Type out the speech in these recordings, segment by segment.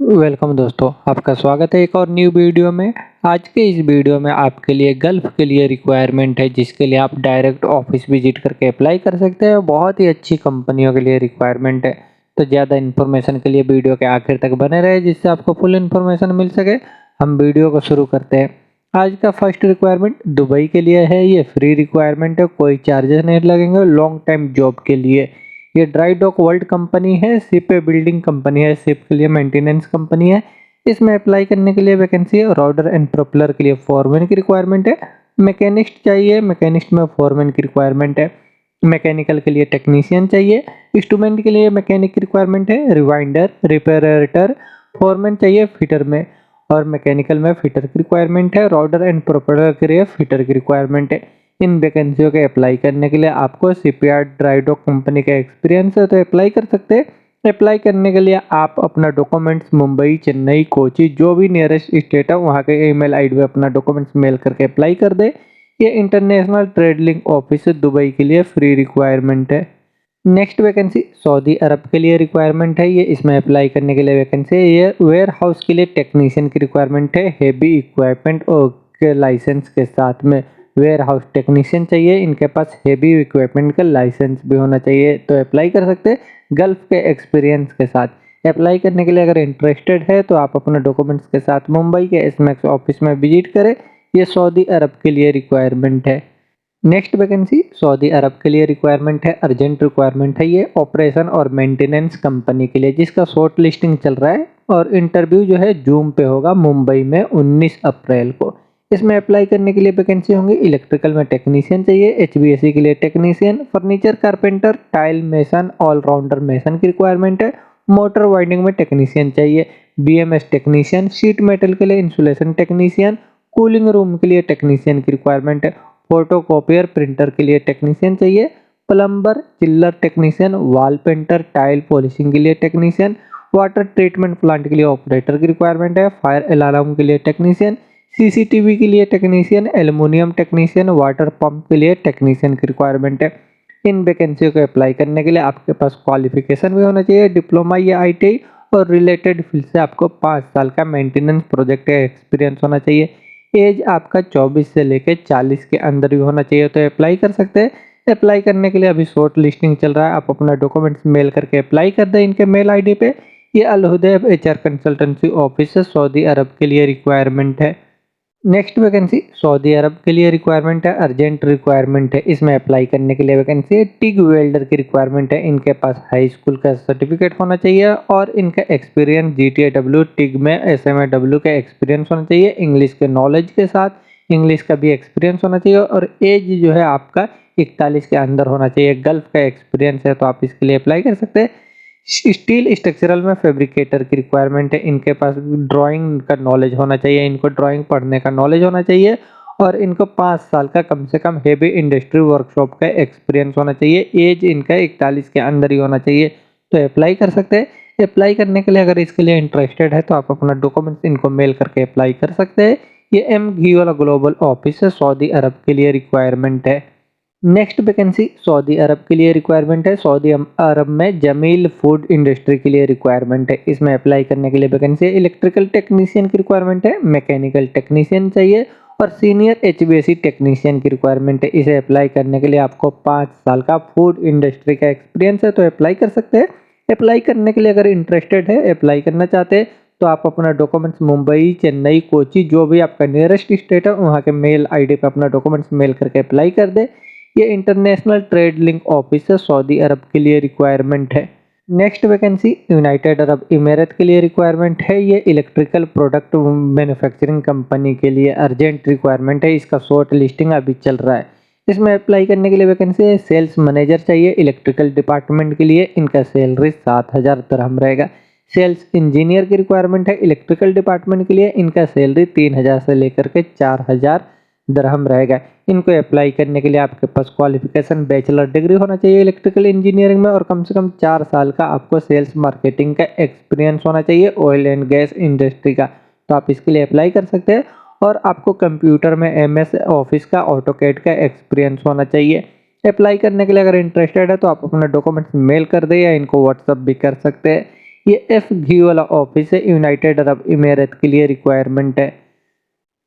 Welcome दोस्तों, आपका स्वागत है एक और न्यू वीडियो में। आज के इस वीडियो में आपके लिए गल्फ के लिए रिक्वायरमेंट है, जिसके लिए आप डायरेक्ट ऑफिस विजिट करके अप्लाई कर सकते हैं। बहुत ही अच्छी कंपनियों के लिए रिक्वायरमेंट है। तो ज़्यादा इन्फॉर्मेशन के लिए वीडियो के आखिर तक बने रहे, जिससे आपको फुल इन्फॉर्मेशन मिल सके। हम वीडियो को शुरू करते हैं। आज का फर्स्ट रिक्वायरमेंट दुबई के लिए है। ये फ्री रिक्वायरमेंट है, कोई चार्जेस नहीं लगेंगे। लॉन्ग टाइम जॉब के लिए ये ड्राई डॉक वर्ल्ड कंपनी है, शिप बिल्डिंग कंपनी है, शिप के लिए मेंटेनेंस कंपनी है। इसमें अप्लाई करने के लिए वैकेंसी है। रॉडर एंड प्रोपेलर के लिए फोरमैन की रिक्वायरमेंट है। मैकेनिस्ट चाहिए, मैकेनिस्ट में फोरमैन की रिक्वायरमेंट है। मैकेनिकल के लिए टेक्नीशियन चाहिए। इंस्ट्रूमेंट के लिए मैकेनिक की रिक्वायरमेंट है। रिवाइंडर, रिपेरेटर, फोरमैन चाहिए फिटर में। और मैकेनिकल में फिटर की रिक्वायरमेंट है। रॉडर एंड प्रोपेलर के लिए फिटर की रिक्वायरमेंट है। इन वैकेंसियों के अप्लाई करने के लिए आपको शिपयार्ड ड्राई डॉक कंपनी का एक्सपीरियंस है, तो अप्लाई कर सकते हैं। अप्लाई करने के लिए आप अपना डॉक्यूमेंट्स मुंबई, चेन्नई, कोची, जो भी नियरेस्ट स्टेट है वहाँ के ईमेल आईडी पे अपना डॉक्यूमेंट्स मेल करके अप्लाई कर दे। ये international trade link office Dubai के लिए फ्री रिक्वायरमेंट है। नेक्स्ट वैकेंसी सऊदी अरब के लिए रिक्वायरमेंट है। ये इसमें अप्लाई करने के लिए वैकेंसी है। ये वेयर हाउस के लिए टेक्नीशियन की रिक्वायरमेंट है। हेवी इक्विपमेंट और के लाइसेंस के साथ में वेयर हाउस टेक्नीशियन चाहिए। इनके पास हेवी इक्विपमेंट का लाइसेंस भी होना चाहिए, तो अप्लाई कर सकते हैं गल्फ के एक्सपीरियंस के साथ। अप्लाई करने के लिए अगर इंटरेस्टेड है तो आप अपने डॉक्यूमेंट्स के साथ मुंबई के एसमैक्स ऑफिस में विजिट करें। ये सऊदी अरब के लिए रिक्वायरमेंट है। नेक्स्ट वैकेंसी सऊदी अरब के लिए रिक्वायरमेंट है, अर्जेंट रिक्वायरमेंट है। ये ऑपरेशन और मेंटेनेंस कंपनी के लिए, जिसका शॉर्ट लिस्टिंग चल रहा है और इंटरव्यू जो है जूम पे होगा मुंबई में 19 अप्रैल को। इसमें अप्लाई करने के लिए वैकेंसी होंगी। इलेक्ट्रिकल में टेक्नीशियन चाहिए, एचवीएसी के लिए technician, furniture carpenter, tile mason, allrounder mason की रिक्वायरमेंट है। मोटर वाइंडिंग में टेक्नीशियन चाहिए, बीएमएस टेक्नीशियन, शीट मेटल के लिए इंसुलेशन टेक्नीशियन, कूलिंग रूम के लिए टेक्नीशियन की रिक्वायरमेंट है। फोटोकॉपियर प्रिंटर के लिए टेक्नीशियन चाहिए। प्लम्बर, चिल्लर technician, wall painter, tile polishing के लिए टेक्नीशियन, वाटर ट्रीटमेंट प्लांट के लिए ऑपरेटर की रिक्वायरमेंट है। फायर अलार्म के लिए टेक्नीशियन, सीसीटीवी के लिए technician, aluminium technician, water pump के लिए टेक्नीशियन की रिक्वायरमेंट है। इन वैकेंसियों को अप्लाई करने के लिए आपके पास क्वालिफिकेशन भी होना चाहिए, डिप्लोमा या आईटीआई, और रिलेटेड फील्ड से आपको 5 साल का मेंटेनेंस प्रोजेक्ट का एक्सपीरियंस होना चाहिए। एज आपका 24 से लेकर 40 के अंदर ही होना चाहिए, तो अप्लाई कर सकते हैं। अप्लाई करने के लिए अभी शॉर्ट लिस्टिंग चल रहा है। आप अपना डॉक्यूमेंट्स मेल करके अप्लाई कर दें इनके मेल आईडी पे। ये अल हुदैब एचआर कंसल्टेंसी ऑफिस से सऊदी अरब के लिए रिक्वायरमेंट है। नेक्स्ट वैकेंसी सऊदी अरब के लिए रिक्वायरमेंट है, अर्जेंट रिक्वायरमेंट है। इसमें अप्लाई करने के लिए वैकेंसी है। टिग वेल्डर की रिक्वायरमेंट है। इनके पास हाई स्कूल का सर्टिफिकेट होना चाहिए और इनका एक्सपीरियंस जीटीएडब्ल्यू टिग में एसएमएडब्ल्यू का एक्सपीरियंस होना चाहिए। इंग्लिश के नॉलेज के साथ इंग्लिश का भी एक्सपीरियंस होना चाहिए और एज जो है आपका 41 के अंदर होना चाहिए। गल्फ का एक्सपीरियंस है, तो आप इसके लिए अप्लाई कर सकते हैं। स्टील स्ट्रक्चरल में फैब्रिकेटर की रिक्वायरमेंट है। इनके पास ड्राइंग का नॉलेज होना चाहिए, इनको ड्राइंग पढ़ने का नॉलेज होना चाहिए और इनको 5 साल का कम से कम हेवी इंडस्ट्री वर्कशॉप का एक्सपीरियंस होना चाहिए। एज इनका 41 के अंदर ही होना चाहिए, तो अप्लाई कर सकते हैं। अप्लाई करने के लिए अगर इसके लिए इंटरेस्टेड है तो आप अपना डॉक्यूमेंट्स इनको मेल करके अप्लाई कर सकते हैं। ये एम घी वाला ग्लोबल ऑफिस है, सऊदी अरब के लिए रिक्वायरमेंट है। नेक्स्ट वैकेंसी सऊदी अरब के लिए रिक्वायरमेंट है। सऊदी अरब में जमील फूड इंडस्ट्री के लिए रिक्वायरमेंट है। इसमें अप्लाई करने के लिए वैकेंसी है। इलेक्ट्रिकल टेक्नीशियन की रिक्वायरमेंट है, मैकेनिकल टेक्नीशियन चाहिए और सीनियर एचवीएसी टेक्नीशियन की रिक्वायरमेंट है। इसे अप्लाई करने के लिए आपको 5 साल का फूड इंडस्ट्री का एक्सपीरियंस है, तो अप्लाई कर सकते हैं। अप्लाई करने के लिए अगर इंटरेस्टेड है, अप्लाई करना चाहते हैं, तो आप अपना डॉक्यूमेंट्स मुंबई, चेन्नई, कोची, जो भी आपका नियरेस्ट स्टेट है वहाँ के मेल आईडी पे अपना डॉक्यूमेंट्स मेल करके अप्लाई कर दे। ये इंटरनेशनल ट्रेड लिंक ऑफिस है, सऊदी अरब के लिए रिक्वायरमेंट है। Next vacancy United Arab emirate के लिए रिक्वायरमेंट है। ये इलेक्ट्रिकल प्रोडक्ट मैन्युफैक्चरिंग कंपनी के लिए अर्जेंट रिक्वायरमेंट है। इसका शॉर्ट लिस्टिंग अभी चल रहा है। इसमें अप्लाई करने के लिए वैकेंसी है। सेल्स मैनेजर चाहिए इलेक्ट्रिकल डिपार्टमेंट के लिए। इनका सैलरी 7,000 दिरहम रहेगा। सेल्स इंजीनियर की रिक्वायरमेंट है इलेक्ट्रिकल डिपार्टमेंट के लिए। इनका सैलरी 3,000 से लेकर के 4,000 दिरहम रहेगा। इनको अप्लाई करने के लिए आपके पास क्वालिफिकेशन बैचलर डिग्री होना चाहिए इलेक्ट्रिकल इंजीनियरिंग में और कम से कम 4 साल का आपको सेल्स मार्केटिंग का एक्सपीरियंस होना चाहिए ऑयल एंड गैस इंडस्ट्री का, तो आप इसके लिए अप्लाई कर सकते हैं। और आपको कंप्यूटर में एमएस ऑफिस का, ऑटोकैड का एक्सपीरियंस होना चाहिए। अप्लाई करने के लिए अगर इंटरेस्टेड है तो आप अपना डॉक्यूमेंट्स मेल कर दें या इनको व्हाट्सअप भी कर सकते हैं। ये FG वाला ऑफिस है, यूनाइटेड अरब इमारात के लिए रिक्वायरमेंट है।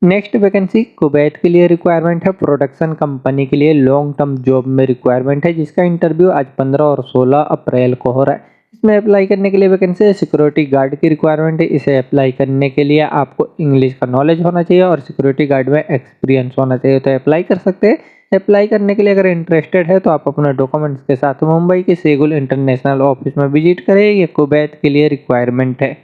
नेक्स्ट वैकेंसी कुवैत के लिए रिक्वायरमेंट है, प्रोडक्शन कंपनी के लिए लॉन्ग टर्म जॉब में रिक्वायरमेंट है, जिसका इंटरव्यू आज 15 और 16 अप्रैल को हो रहा है। इसमें अप्लाई करने के लिए वैकेंसी है, सिक्योरिटी गार्ड की रिक्वायरमेंट है। इसे अप्लाई करने के लिए आपको इंग्लिश का नॉलेज होना चाहिए और सिक्योरिटी गार्ड में एक्सपीरियंस होना चाहिए, तो अप्लाई कर सकते हैं। अप्लाई करने के लिए अगर इंटरेस्टेड है तो आप अपना डॉक्यूमेंट्स के साथ मुंबई के सेगुल इंटरनेशनल ऑफिस में विजिट करें। ये कुवैत के लिए रिक्वायरमेंट है।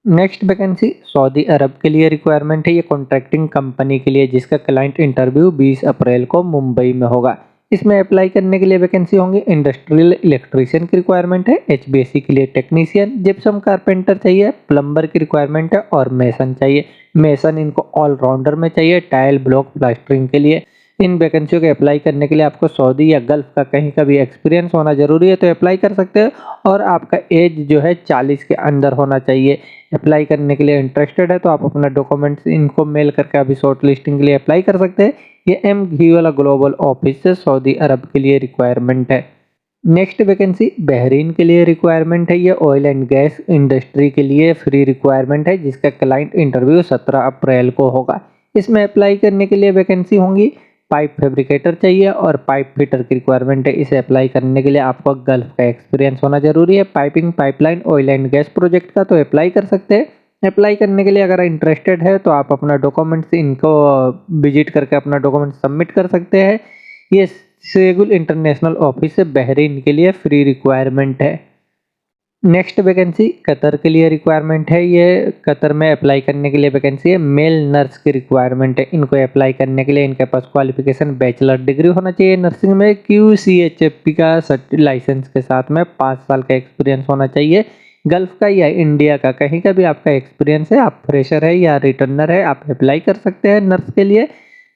नेक्स्ट वैकेंसी सऊदी अरब के लिए रिक्वायरमेंट है, ये कॉन्ट्रैक्टिंग कंपनी के लिए, जिसका क्लाइंट इंटरव्यू 20 अप्रैल को मुंबई में होगा। इसमें अप्लाई करने के लिए वैकेंसी होंगी, इंडस्ट्रियल इलेक्ट्रीशियन की रिक्वायरमेंट है, HVAC के लिए टेक्नीशियन, जिप्सम कारपेंटर चाहिए, प्लम्बर की रिक्वायरमेंट है और मेसन चाहिए। मेसन इनको ऑलराउंडर में चाहिए, टाइल ब्लॉक प्लास्टरिंग के लिए। इन वैकेंसियों के अप्लाई करने के लिए आपको सऊदी या गल्फ का कहीं का भी एक्सपीरियंस होना जरूरी है, तो अप्लाई कर सकते हो और आपका एज जो है 40 के अंदर होना चाहिए। अप्लाई करने के लिए इंटरेस्टेड है तो आप अपना डॉक्यूमेंट्स इनको मेल करके अभी शॉर्ट लिस्टिंग के लिए अप्लाई कर सकते हैं। ये MG वाला ग्लोबल ऑफिस से सऊदी अरब के लिए रिक्वायरमेंट है। नेक्स्ट वैकेंसी बहरीन के लिए रिक्वायरमेंट है, ये ऑयल एंड गैस इंडस्ट्री के लिए फ्री रिक्वायरमेंट है, जिसका क्लाइंट इंटरव्यू 17 अप्रैल को होगा। इसमें अप्लाई करने के लिए वैकेंसी होंगी, पाइप फैब्रिकेटर चाहिए और पाइप फिटर की रिक्वायरमेंट है। इसे अप्लाई करने के लिए आपको गल्फ का एक्सपीरियंस होना जरूरी है, piping pipeline oil and gas project का, तो अप्लाई कर सकते हैं। अप्लाई करने के लिए अगर इंटरेस्टेड है तो आप अपना डॉक्यूमेंट्स इनको विजिट करके अपना डॉक्यूमेंट सबमिट कर सकते हैं। ये सेगुल इंटरनेशनल ऑफिस से बहरीन के लिए फ्री रिक्वायरमेंट है। नेक्स्ट वैकेंसी कतर के लिए रिक्वायरमेंट है, ये कतर में अप्लाई करने के लिए वैकेंसी है, मेल नर्स की रिक्वायरमेंट है। इनको अप्लाई करने के लिए इनके पास क्वालिफिकेशन बैचलर डिग्री होना चाहिए नर्सिंग में, QCHFP का लाइसेंस के साथ में 5 साल का एक्सपीरियंस होना चाहिए। गल्फ का या इंडिया का कहीं का भी आपका एक्सपीरियंस है, आप फ्रेशर है या रिटर्नर है, आप अप्लाई कर सकते हैं नर्स के लिए।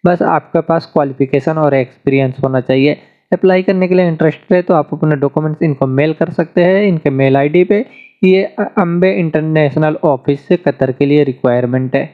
बस आपके पास क्वालिफिकेशन और एक्सपीरियंस होना चाहिए। अप्लाई करने के लिए इंटरेस्टेड है तो आप अपने डॉक्यूमेंट्स इनको मेल कर सकते हैं इनके मेल आईडी पे। ये अम्बे इंटरनेशनल ऑफिस से कतर के लिए रिक्वायरमेंट है।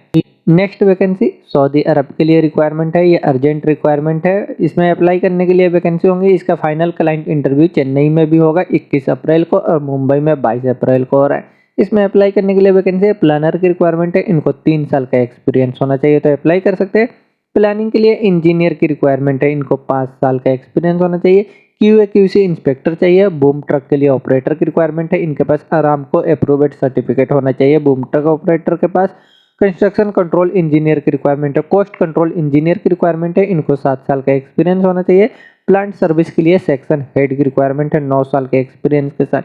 नेक्स्ट वैकेंसी सऊदी अरब के लिए रिक्वायरमेंट है, ये अर्जेंट रिक्वायरमेंट है। इसमें अप्लाई करने के लिए वैकेंसी होंगी, इसका फाइनल क्लाइंट इंटरव्यू चेन्नई में भी होगा 21 अप्रैल को और मुंबई में 22 अप्रैल को हो रहा है। इसमें अप्लाई करने के लिए वैकेंसी है, प्लानर की रिक्वायरमेंट है, इनको 3 साल का एक्सपीरियंस होना चाहिए, तो अप्लाई कर सकते हैं। प्लानिंग के लिए इंजीनियर की रिक्वायरमेंट है, इनको 5 साल का एक्सपीरियंस होना चाहिए। QA/QC इंस्पेक्टर चाहिए, बूम ट्रक के लिए ऑपरेटर की रिक्वायरमेंट है, इनके पास आरामको अप्रूव्ड सर्टिफिकेट होना चाहिए बूम ट्रक ऑपरेटर के पास। कंस्ट्रक्शन कंट्रोल इंजीनियर की रिक्वायरमेंट है, कॉस्ट कंट्रोल इंजीनियर की रिक्वायरमेंट है, इनको 7 साल का एक्सपीरियंस होना चाहिए। प्लांट सर्विस के लिए सेक्शन हेड की रिक्वायरमेंट है, 9 साल के एक्सपीरियंस के साथ।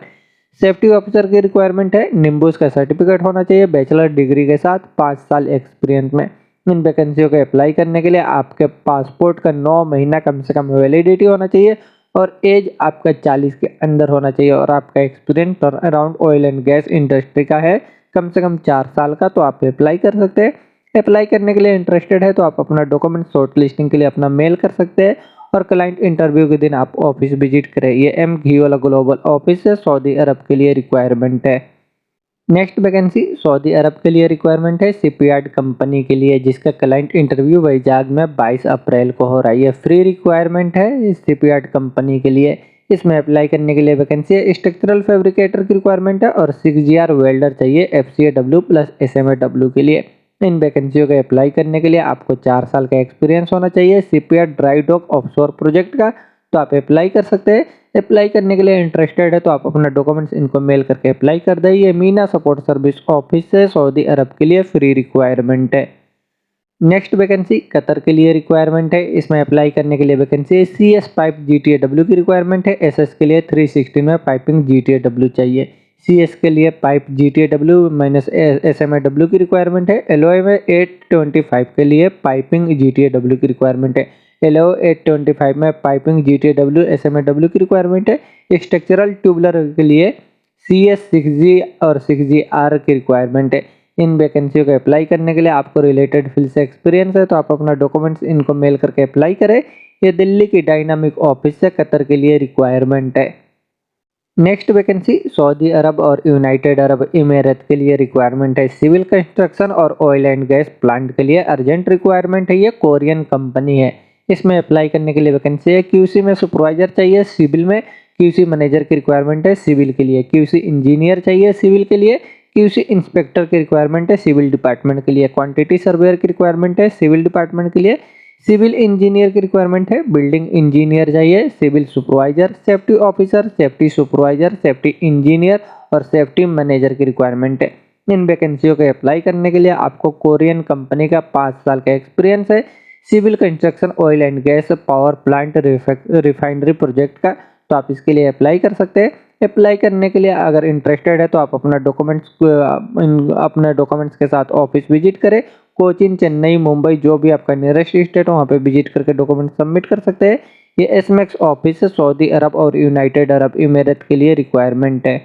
सेफ्टी ऑफिसर की रिक्वायरमेंट है, निम्बूस का सर्टिफिकेट होना चाहिए बैचलर डिग्री के साथ 5 साल एक्सपीरियंस में। इन वैकेंसियों को अप्लाई करने के लिए आपके पासपोर्ट का 9 महीना कम से कम वैलिडिटी होना चाहिए और एज आपका 40 के अंदर होना चाहिए और आपका experience around oil and gas industry का है कम से कम 4 साल का, तो आप अप्लाई कर सकते हैं। अप्लाई करने के लिए इंटरेस्टेड है तो आप अपना डॉक्यूमेंट शॉर्ट लिस्टिंग के लिए अपना मेल कर सकते हैं और क्लाइंट इंटरव्यू के दिन आप ऑफिस विजिट करें। ये MG वाला ग्लोबल ऑफिस है, सऊदी अरब के लिए रिक्वायरमेंट है। नेक्स्ट वैकेंसी सऊदी अरब के लिए रिक्वायरमेंट है, शिपयार्ड कंपनी के लिए, जिसका क्लाइंट इंटरव्यू वैजाग में 22 अप्रैल को हो रहा है। ये फ्री रिक्वायरमेंट है शिपयार्ड कंपनी के लिए। इसमें अप्लाई करने के लिए वैकेंसी है, स्ट्रक्चरल फैब्रिकेटर की रिक्वायरमेंट है और 6GR वेल्डर चाहिए FCAW प्लस SMAW के लिए। इन वैकेंसियों को अप्लाई करने के लिए आपको 4 साल का एक्सपीरियंस होना चाहिए shipyard dry dock offshore project का, तो आप अप्लाई कर सकते हैं। अप्लाई करने के लिए इंटरेस्टेड है तो आप अपना डॉक्यूमेंट्स इनको मेल करके अप्लाई कर दें। ये मीना सपोर्ट सर्विस ऑफिस से सऊदी अरब के लिए फ्री रिक्वायरमेंट है। नेक्स्ट वैकेंसी कतर के लिए रिक्वायरमेंट है, इसमें अप्लाई करने के लिए वैकेंसी है, CS पाइप GTAW की रिक्वायरमेंट है, SS के लिए 316 में पाइपिंग GTAW चाहिए, CS के लिए पाइप GTAW माइनस SMAW की रिक्वायरमेंट है, LOA में 825 के लिए पाइपिंग GTAW की रिक्वायरमेंट है, LO 825 में पाइपिंग GTAW SMAW की रिक्वायरमेंट है। स्ट्रक्चरल ट्यूबलर के लिए CS 6G और 6GR की रिक्वायरमेंट है। इन वैकेंसियों को अप्लाई करने के लिए आपको रिलेटेड फील्ड से एक्सपीरियंस है तो आप अपना डॉक्यूमेंट्स इनको मेल करके अप्लाई करें। ये दिल्ली की डायनामिक ऑफिस से कतर के लिए रिक्वायरमेंट है। नेक्स्ट वैकेंसी सऊदी अरब और यूनाइटेड अरब इमारात के लिए रिक्वायरमेंट है, सिविल कंस्ट्रक्शन और ऑयल एंड गैस प्लांट के लिए अर्जेंट रिक्वायरमेंट है। ये कोरियन कंपनी है। इसमें अप्लाई करने के लिए वैकेंसी है, QC में सुपरवाइजर चाहिए, सिविल में क्यूसी मैनेजर की रिक्वायरमेंट है सिविल के लिए, क्यूसी इंजीनियर चाहिए सिविल के लिए, क्यूसी इंस्पेक्टर की रिक्वायरमेंट है सिविल डिपार्टमेंट के लिए, क्वांटिटी सर्वेयर की रिक्वायरमेंट है सिविल डिपार्टमेंट के लिए, सिविल इंजीनियर की रिक्वायरमेंट है, बिल्डिंग इंजीनियर चाहिए, civil supervisor, safety officer, safety supervisor, safety engineer और सेफ्टी मैनेजर की रिक्वायरमेंट है। इन वैकेंसियों को अप्लाई करने के लिए आपको कोरियन कंपनी का 5 साल का एक्सपीरियंस है, civil construction, oil and gas, power plant, refinery project का, तो आप इसके लिए अप्लाई कर सकते हैं। अप्लाई करने के लिए अगर इंटरेस्टेड है तो आप अपने डॉक्यूमेंट्स के साथ ऑफिस विजिट करें। कोचीन, चेन्नई, मुंबई, जो भी आपका नियरेस्ट स्टेट हो वहाँ पे विजिट करके डॉक्यूमेंट सबमिट कर सकते हैं। ये एसमेक्स ऑफिस सऊदी अरब और यूनाइटेड अरब इमिरेट के लिए रिक्वायरमेंट है।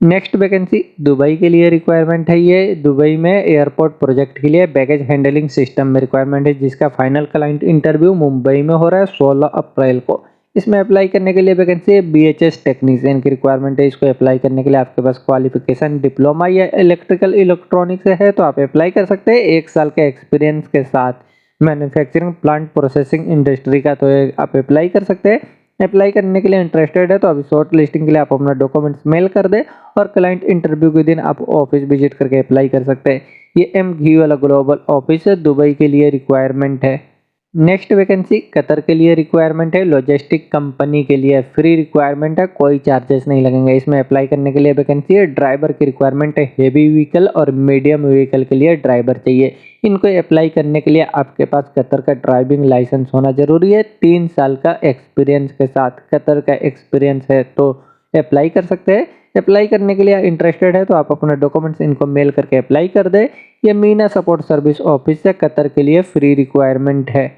नेक्स्ट वैकेंसी दुबई के लिए रिक्वायरमेंट है। ये दुबई में एयरपोर्ट प्रोजेक्ट के लिए बैगेज हैंडलिंग सिस्टम में रिक्वायरमेंट है, जिसका फाइनल क्लाइंट इंटरव्यू मुंबई में हो रहा है 16 अप्रैल को। इसमें अप्लाई करने के लिए वैकेंसी है बीएचएस टेक्नीशियन की रिक्वायरमेंट है। इसको अप्लाई करने के लिए आपके पास क्वालिफिकेशन डिप्लोमा या इलेक्ट्रिकल इलेक्ट्रॉनिक्स है तो आप अप्लाई कर सकते हैं 1 साल के एक्सपीरियंस के साथ। मैन्युफैक्चरिंग प्लांट प्रोसेसिंग इंडस्ट्री का तो आप अप्लाई कर सकते हैं। अप्लाई करने के लिए इंटरेस्टेड है तो अभी शॉर्ट लिस्टिंग के लिए आप अपना डॉक्यूमेंट्स मेल कर दें और क्लाइंट इंटरव्यू के दिन आप ऑफिस विजिट करके अप्लाई कर सकते हैं। ये एमघी वाला ग्लोबल ऑफिस है, दुबई के लिए रिक्वायरमेंट है। नेक्स्ट वैकेंसी कतर के लिए रिक्वायरमेंट है, लॉजिस्टिक कंपनी के लिए फ्री रिक्वायरमेंट है, कोई चार्जेस नहीं लगेंगे। इसमें अप्लाई करने के लिए वैकेंसी है, ड्राइवर की रिक्वायरमेंट है, हेवी व्हीकल और मीडियम व्हीकल के लिए ड्राइवर चाहिए। इनको अप्लाई करने के लिए आपके पास कतर का ड्राइविंग लाइसेंस होना जरूरी है, 3 साल का एक्सपीरियंस के साथ कतर का एक्सपीरियंस है तो अप्लाई कर सकते हैं। अप्लाई करने के लिए इंटरेस्टेड है तो आप अपना डॉक्यूमेंट्स इनको मेल करके अप्लाई कर दें। ये मीना सपोर्ट सर्विस ऑफिस से कतर के लिए फ्री रिक्वायरमेंट है।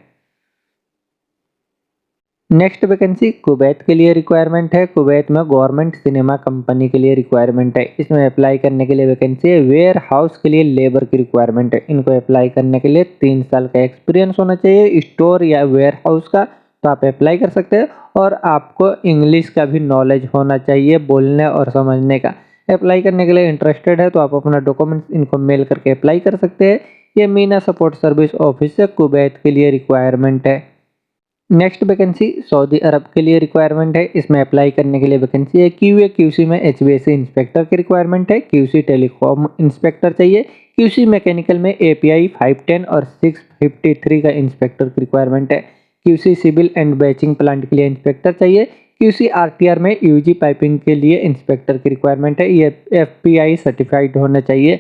नेक्स्ट वैकेंसी कुवैत के लिए रिक्वायरमेंट है। कुवैत में गवर्नमेंट सिनेमा कंपनी के लिए रिक्वायरमेंट है। इसमें अप्लाई करने के लिए वैकेंसी है, वेयर हाउस के लिए लेबर की रिक्वायरमेंट है। इनको अप्लाई करने के लिए 3 साल का एक्सपीरियंस होना चाहिए स्टोर या वेयर हाउस का, तो आप अप्लाई कर सकते हैं। और आपको इंग्लिश का भी नॉलेज होना चाहिए, बोलने और समझने का। अप्लाई करने के लिए इंटरेस्टेड है तो आप अपना डॉक्यूमेंट्स इनको मेल करके अप्लाई कर सकते हैं। ये मीना सपोर्ट सर्विस ऑफिस से कुवैत के लिए रिक्वायरमेंट है। नेक्स्ट वैकेंसी सऊदी अरब के लिए रिक्वायरमेंट है। इसमें अप्लाई करने के लिए वैकेंसी है, क्यूए क्यूसी में एचवीएसी इंस्पेक्टर की रिक्वायरमेंट है, क्यूसी टेलीकॉम इंस्पेक्टर चाहिए, क्यूसी मैकेनिकल में एपीआई 510 और 653 का इंस्पेक्टर की रिक्वायरमेंट है, QC civil and batching plant के लिए इंस्पेक्टर चाहिए, क्यूसी आरटीआर में यूजी पाइपिंग के लिए इंस्पेक्टर की रिक्वायरमेंट है, ये एफपीआई सर्टिफाइड होना चाहिए,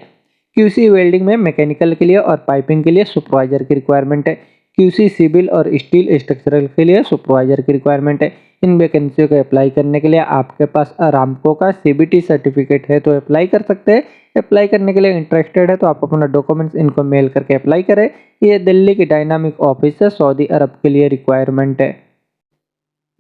क्यूसी वेल्डिंग में मैकेनिकल के लिए और पाइपिंग के लिए सुपरवाइजर की रिक्वायरमेंट है, क्यूसी सिविल और स्टील स्ट्रक्चरल के लिए सुपरवाइजर की रिक्वायरमेंट है। इन वैकेंसियों को अप्लाई करने के लिए आपके पास अरामको का सीबीटी सर्टिफिकेट है तो अप्लाई कर सकते हैं। अप्लाई करने के लिए इंटरेस्टेड है तो आप अपना डॉक्यूमेंट्स इनको मेल करके अप्लाई करें। ये दिल्ली की डायनामिक ऑफिस से सऊदी अरब के लिए रिक्वायरमेंट है।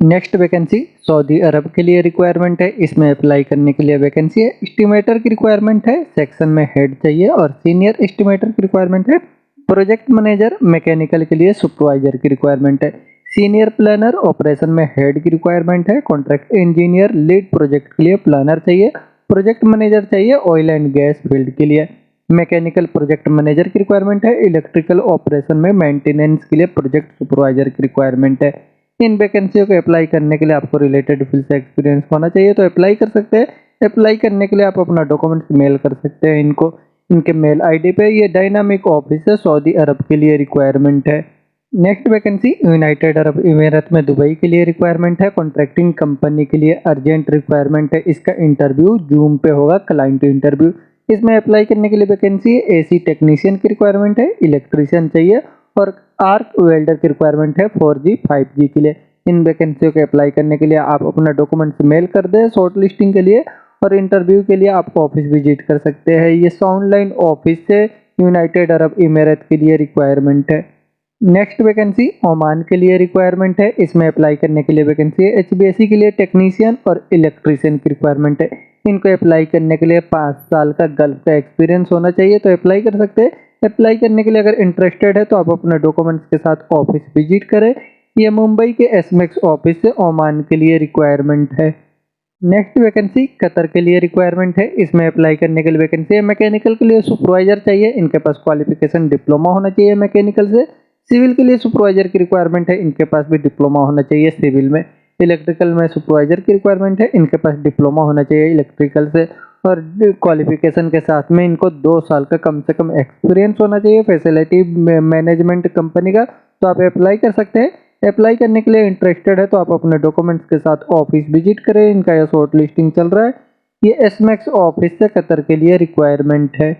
नेक्स्ट वैकेंसी सऊदी अरब के लिए रिक्वायरमेंट है। इसमें अप्लाई करने के लिए वैकेंसी है, एस्टिमेटर की रिक्वायरमेंट है, सेक्शन में हेड चाहिए और सीनियर एस्टिमेटर की रिक्वायरमेंट है, प्रोजेक्ट मैनेजर मैकेनिकल के लिए सुपरवाइजर की रिक्वायरमेंट है, सीनियर प्लानर ऑपरेशन में हेड की रिक्वायरमेंट है, कॉन्ट्रैक्ट इंजीनियर लीड प्रोजेक्ट के लिए प्लानर चाहिए, प्रोजेक्ट मैनेजर चाहिए ऑयल एंड गैस फील्ड के लिए, मैकेनिकल प्रोजेक्ट मैनेजर की रिक्वायरमेंट है, इलेक्ट्रिकल ऑपरेशन में मेंटेनेंस के लिए प्रोजेक्ट सुपरवाइजर की रिक्वायरमेंट है। इन वैकेंसियों को अप्लाई करने के लिए आपको रिलेटेड फील्ड से एक्सपीरियंस होना चाहिए तो अप्लाई कर सकते हैं। अप्लाई करने के लिए आप अपना डॉक्यूमेंट्स मेल कर सकते हैं इनको इनके मेल आईडी पे। ये डायनामिक ऑफिस है, सऊदी अरब के लिए रिक्वायरमेंट है। Next vacancy United Arab emirate में दुबई के लिए रिक्वायरमेंट है, कॉन्ट्रैक्टिंग कंपनी के लिए अर्जेंट रिक्वायरमेंट है। इसका इंटरव्यू जूम पे होगा, क्लाइंट इंटरव्यू। इसमें अप्लाई करने के लिए वैकेंसी है, एसी टेक्नीशियन की रिक्वायरमेंट है, इलेक्ट्रीशियन चाहिए और आर्क वेल्डर की रिक्वायरमेंट है 4G 5G के लिए। इन वैकेंसियों के अप्लाई करने के लिए आप अपना डॉक्यूमेंट्स मेल कर दें शॉर्ट लिस्टिंग के लिए और इंटरव्यू के लिए आप ऑफिस विजिट कर सकते हैं। ये ऑनलाइन ऑफिस से यूनाइटेड अरब इमिरेट के लिए रिक्वायरमेंट है। नेक्स्ट वैकेंसी ओमान के लिए रिक्वायरमेंट है। इसमें अप्लाई करने के लिए वैकेंसी है, एचबीएसी के लिए टेक्नीशियन और इलेक्ट्रीशियन की रिक्वायरमेंट है। इनको अप्लाई करने के लिए 5 साल का गल्फ का एक्सपीरियंस होना चाहिए तो अप्लाई कर सकते हैं। अप्लाई करने के लिए अगर इंटरेस्टेड है तो आप अपने डॉक्यूमेंट्स के साथ ऑफिस विजिट करें। ये मुंबई के एसमेक्स ऑफिस से ओमान के लिए रिक्वायरमेंट है। नेक्स्ट वैकेंसी कतर के लिए रिक्वायरमेंट है। इसमें अप्लाई करने के लिए वैकेंसी है, मैकेनिकल के लिए सुपरवाइजर चाहिए, इनके पास क्वालिफिकेशन डिप्लोमा होना चाहिए मैकेनिकल से। सिविल के लिए सुपरवाइजर की रिक्वायरमेंट है, इनके पास भी डिप्लोमा होना चाहिए सिविल में। इलेक्ट्रिकल में सुपरवाइजर की रिक्वायरमेंट है। इनके पास डिप्लोमा होना चाहिए इलेक्ट्रिकल से और क्वालिफिकेशन के साथ में इनको 2 साल का कम से कम एक्सपीरियंस होना चाहिए फैसिलिटी मैनेजमेंट कंपनी का। तो आप अप्लाई कर सकते हैं। अप्लाई करने के लिए इंटरेस्टेड है तो आप अपने डॉक्यूमेंट्स के साथ ऑफिस विजिट करें। इनका यह शॉर्ट लिस्टिंग चल रहा है। ये एसमैक्स ऑफिस से कतर के लिए रिक्वायरमेंट है।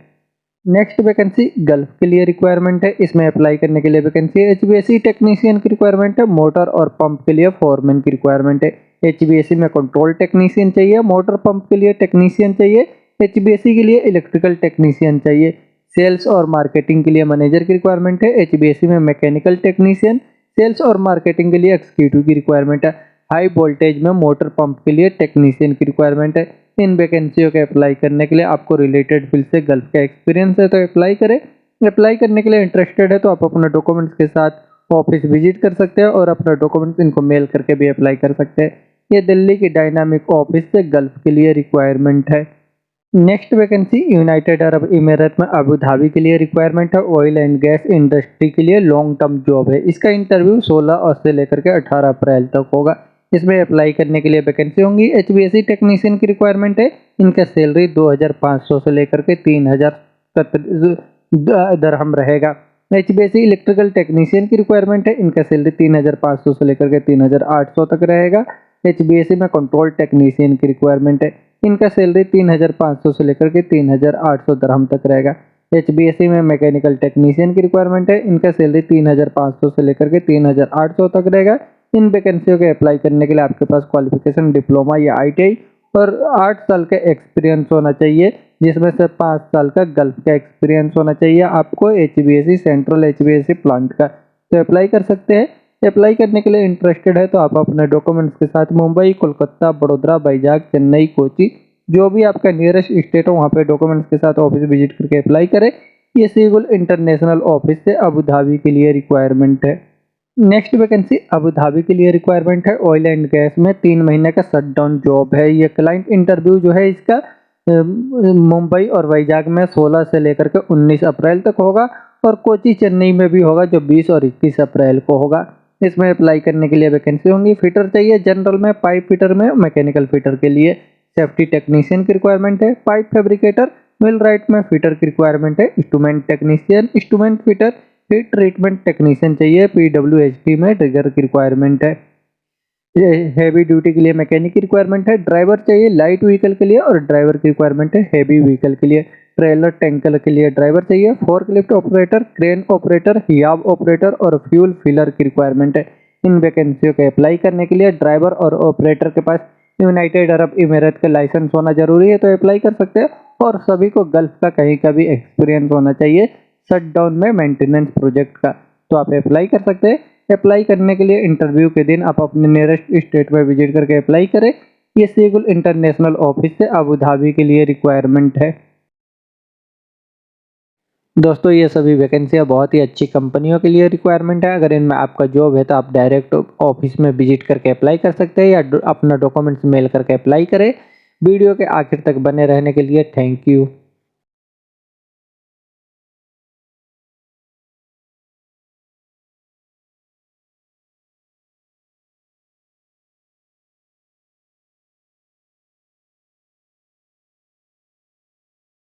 नेक्स्ट वैकेंसी गल्फ के लिए रिक्वायरमेंट है। इसमें अप्लाई करने के लिए वैकेंसी है एचवीएसी टेक्नीशियन की रिक्वायरमेंट है। मोटर और पंप के लिए फोरमैन की रिक्वायरमेंट है। एचवीएसी में कंट्रोल टेक्नीशियन चाहिए, मोटर पंप के लिए टेक्नीशियन चाहिए, एचवीएसी के लिए इलेक्ट्रिकल टेक्नीशियन चाहिए। सेल्स और मार्केटिंग के लिए मैनेजर की रिक्वायरमेंट है। एचवीएसी में मैकेनिकल टेक्नीशियन, सेल्स और मार्केटिंग के लिए एग्जीक्यूटिव की रिक्वायरमेंट है। हाई वोल्टेज में मोटर पंप के लिए टेक्नीशियन की रिक्वायरमेंट है। इन वैकेंसियों के अप्लाई करने के लिए आपको रिलेटेड फील्ड से गल्फ का एक्सपीरियंस है तो अप्लाई करें। अप्लाई करने के लिए इंटरेस्टेड है तो आप अपने डॉक्यूमेंट्स के साथ ऑफिस विजिट कर सकते हैं और अपने डॉक्यूमेंट्स इनको मेल करके भी अप्लाई कर सकते हैं। ये दिल्ली की डायनामिक ऑफिस से गल्फ के लिए रिक्वायरमेंट है। नेक्स्ट वैकेंसी यूनाइटेड अरब इमारात में अबू धाबी के लिए रिक्वायरमेंट है। ऑयल एंड गैस इंडस्ट्री के लिए लॉन्ग टर्म जॉब है। इसका इंटरव्यू 16 और से लेकर के 18 अप्रैल तक होगा। इसमें अप्लाई करने के लिए वैकेंसी होंगी। एचवीएसी टेक्नीशियन की रिक्वायरमेंट है। इनका सैलरी 2500 से लेकर के 3000 दरहम रहेगा। एचवीएसी इलेक्ट्रिकल टेक्नीशियन की रिक्वायरमेंट है। इनका सैलरी 3500 से लेकर के 3800 तक रहेगा। एचवीएसी में कंट्रोल टेक्नीशियन की रिक्वायरमेंट है। इनका सैलरी 3500 से लेकर के 3800 दरहम तक रहेगा। एचबीएससी में मैकेनिकल टेक्नीशियन की रिक्वायरमेंट है। इनका सैलरी 3500 से लेकर के 3800 तक रहेगा। इन वैकेंसियों के अप्लाई करने के लिए आपके पास क्वालिफिकेशन डिप्लोमा या आईटीआई और 8 साल का एक्सपीरियंस होना चाहिए, जिसमें से 5 साल का गल्फ का एक्सपीरियंस होना चाहिए आपको एचबीएससी सेंट्रल एचबीएससी प्लांट का। तो अप्लाई कर सकते हैं। अप्लाई करने के लिए इंटरेस्टेड है तो आप अपने डॉक्यूमेंट्स के साथ मुंबई, कोलकाता, बड़ोदरा, बैजाग, चेन्नई, कोची, जो भी आपका नियरेस्ट स्टेट हो वहाँ पे डॉक्यूमेंट्स के साथ ऑफिस विजिट करके अप्लाई करें। ये सीगुल इंटरनेशनल ऑफिस से अबू धाबी के लिए रिक्वायरमेंट है। नेक्स्ट वैकेंसी अबू धाबी के लिए रिक्वायरमेंट है। ऑयल एंड गैस में 3 महीने का शटडाउन जॉब है। ये क्लाइंट इंटरव्यू जो है इसका मुंबई और वैजाग में 16 से लेकर के 19 अप्रैल तक होगा और कोची, चेन्नई में भी होगा जो 20 और 21 अप्रैल को होगा। इसमें अप्लाई करने के लिए वैकेंसी होंगी। फिटर चाहिए जनरल में, पाइप फिटर में, मैकेनिकल फिटर के लिए सेफ्टी टेक्नीशियन की रिक्वायरमेंट है। पाइप फैब्रिकेटर, मिल राइट में फिटर की रिक्वायरमेंट है। Instrument technician, instrument fitter, heat treatment technician चाहिए। पीडब्ल्यूएचटी में ट्रिगर की रिक्वायरमेंट है। हैवी ड्यूटी के लिए मैकेनिक की रिक्वायरमेंट है। ड्राइवर चाहिए लाइट व्हीकल के लिए और ड्राइवर की रिक्वायरमेंट है हैवी व्हीकल के लिए। ट्रेलर टैंकर के लिए ड्राइवर चाहिए। Forklift operator, crane operator, Hiab operator और फ्यूल फिलर की रिक्वायरमेंट है। इन वैकेंसियों के अप्लाई करने के लिए ड्राइवर और ऑपरेटर के पास यूनाइटेड अरब इमारात का लाइसेंस होना जरूरी है तो अप्लाई कर सकते हैं और सभी को गल्फ का कहीं का भी एक्सपीरियंस होना चाहिए शटडाउन में मेंटेनेंस प्रोजेक्ट का। तो आप अप्लाई कर सकते हैं। अप्लाई करने के लिए इंटरव्यू के दिन आप अपने नियरेस्ट स्टेट में विजिट करके अप्लाई करें। ये सीगुल इंटरनेशनल ऑफिस से अबू धाबी के लिए रिक्वायरमेंट है। दोस्तों ये सभी वैकेंसियाँ बहुत ही अच्छी कंपनियों के लिए रिक्वायरमेंट है। अगर इनमें आपका जॉब है तो आप डायरेक्ट ऑफिस में विजिट करके अप्लाई कर सकते हैं या अपना डॉक्यूमेंट्स मेल करके अप्लाई करें। वीडियो के आखिर तक बने रहने के लिए थैंक यू।